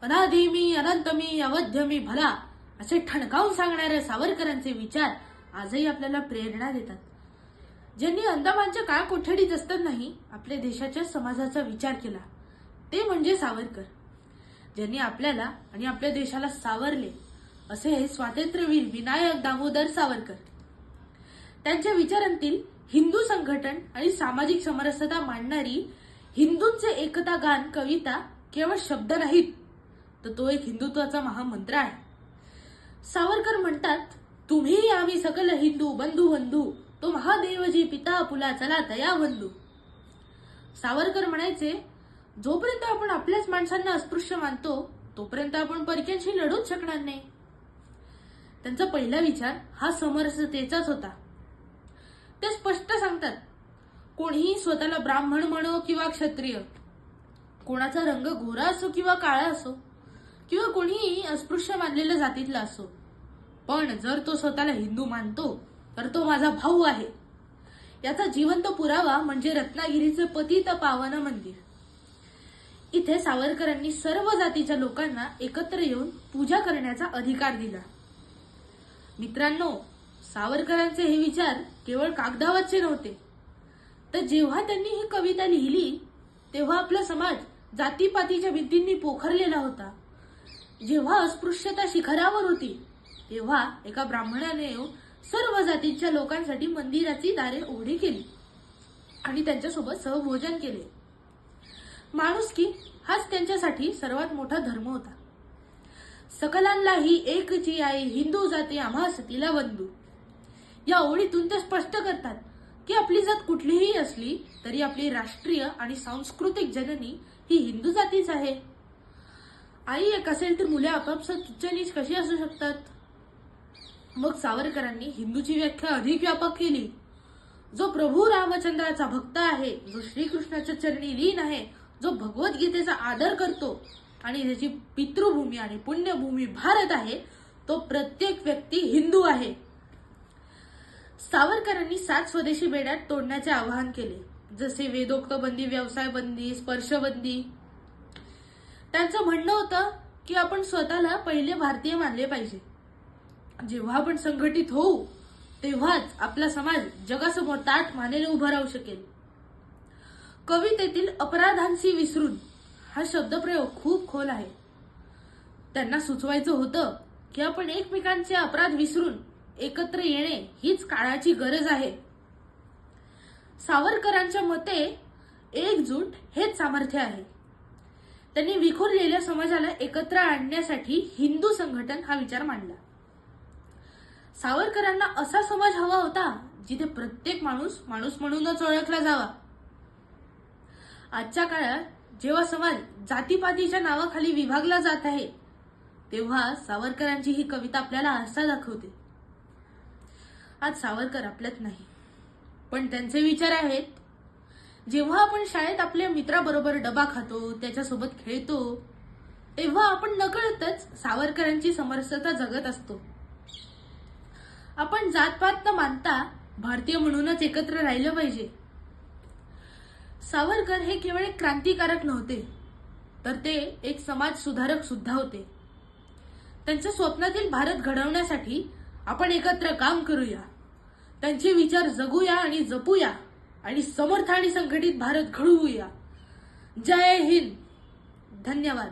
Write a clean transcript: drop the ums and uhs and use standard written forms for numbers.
अनादि मी, अनंत मी, अवध्य मी भला असे ठणकावून सांगणाऱ्या सावरकरांचे विचार आजही आपल्याला प्रेरणा देतात. ज्यांनी अंदमानच्या काळ कोठडीत असतानाही आपल्या देशाच्या समाजाचा विचार केला ते म्हणजे सावरकर. ज्यांनी आपल्याला आणि आपल्या देशाला सावरले असे हे स्वातंत्र्यवीर विनायक दामोदर सावरकर. त्यांच्या विचारांतील हिंदू संघटन आणि सामाजिक समरसता मांडणारी हिंदूंचे एकता गान कविता केवळ शब्द नाहीत, तर तो एक हिंदुत्वाचा महामंत्र आहे. सावरकर म्हणतात, तुम्ही आम्ही सकल हिंदू बंधू बंधू, तो महादेवजी पिता पुला चला दया बंधू. सावरकर म्हणायचे, जोपर्यंत आपण आपल्याच माणसांना अस्पृश्य मानतो तोपर्यंत आपण परक्यांशी लढूच शकणार नाही. त्यांचा पहिला विचार हा समरसतेचाच होता. ते स्पष्ट सांगतात, कोणीही स्वतःला ब्राह्मण म्हणो किंवा क्षत्रिय, कोणाचा रंग गोरा असो किंवा काळा असो, किंवा कोणीही अस्पृश्य मानलेल्या जातीतला असो, पण जर तो स्वतःला हिंदू मानतो तर तो माझा भाऊ आहे. याचा जिवंत पुरावा म्हणजे रत्नागिरीचे पतित पावन मंदिर. इथे सावरकरांनी सर्व जातीच्या लोकांना एकत्र येऊन पूजा करण्याचा अधिकार दिला. मित्रांनो, सावरकरांचे हे विचार केवळ कागदावरचे नव्हते, तर जेव्हा त्यांनी ही कविता लिहिली तेव्हा आपला समाज जातीपातीच्या भिंतींनी पोखरलेला होता. जेव्हा अस्पृश्यता शिखरावर होती तेव्हा एका ब्राह्मणाने येऊन सर्व जातीच्या लोकांसाठी मंदिराची दारे उघडी केली आणि त्यांच्यासोबत सहभोजन केले. माणुसकी हाच त्यांच्यासाठी सर्वात मोठा धर्म होता. सकलांनाही एकची आई, हिंदू जाती आम्हा सतीला बंधू. या ओळीतून ते स्पष्ट करतात की आपली जात कुठलीही असली तरी आपली राष्ट्रीय आणि सांस्कृतिक जननी ही हिंदू जातीच आहे. आई एक असेल तर मुले आपापसात उच्च-नीच कशी असू शकतात? मग सावरकरांनी हिंदूची व्याख्या अधिक व्यापक केली. जो प्रभू रामचंद्राचा भक्त आहे, जो श्रीकृष्णाच्या चरणी लीन आहे, जो भगवद्गीतेचा आदर करतो आणि ज्याची पितृभूमी आणि पुण्यभूमी भारत आहे, तो प्रत्येक व्यक्ती हिंदू आहे. सावरकरांनी 7 स्वदेशी बेड्या तोडण्याचे आवाहन केले, जसे वेदोक्त बंदी, व्यवसाय बंदी, स्पर्शबंदी. त्यांचं म्हणणं होतं की आपण स्वतःला पहिले भारतीय मानले पाहिजे. जेव्हा आपण संघटित होऊ तेव्हाच आपला समाज जगासमोर ताठ मानेने उभा राहू शकेल. कवितेतील अपराधांशी विसरून हा शब्दप्रयोग खूप खोल आहे. त्यांना सुचवायचं होतं की आपण एकमेकांचे अपराध विसरून एकत्र येणे हीच काळाची गरज आहे. सावरकरांच्या मते एकजूट हेच सामर्थ्य आहे. त्यांनी विखुरलेल्या समाजाला एकत्र आणण्यासाठी हिंदू संघटन हा विचार मांडला. सावरकरांना असा समाज हवा होता जिथे प्रत्येक माणूस माणूस म्हणूनच ओळखला जावा. आजच्या काळात जेव्हा समाज जातीपातीच्या नावाखाली विभागला जात आहे तेव्हा सावरकरांची ही कविता आपल्याला आरसा दाखवते. आज सावरकर आपल्यात नाही, पण त्यांचे विचार आहेत. जेव्हा आपण शाळेत आपल्या मित्राबरोबर डबा खातो, त्याच्यासोबत खेळतो, तेव्हा आपण नकळतच सावरकरांची समरसता जगत असतो. आपण जातपात न मानता भारतीय म्हणूनच एकत्र राहिलं पाहिजे. सावरकर हे केवळ एक क्रांतिकारक नव्हते, तर ते एक समाज सुधारक सुद्धा होते. त्यांच्या स्वप्नातील भारत घडवण्यासाठी आपण एकत्र काम करूया, त्यांचे विचार जगूया आणि जपूया आणि समर्थ आणि संघटित भारत घडवूया. जय हिंद. धन्यवाद.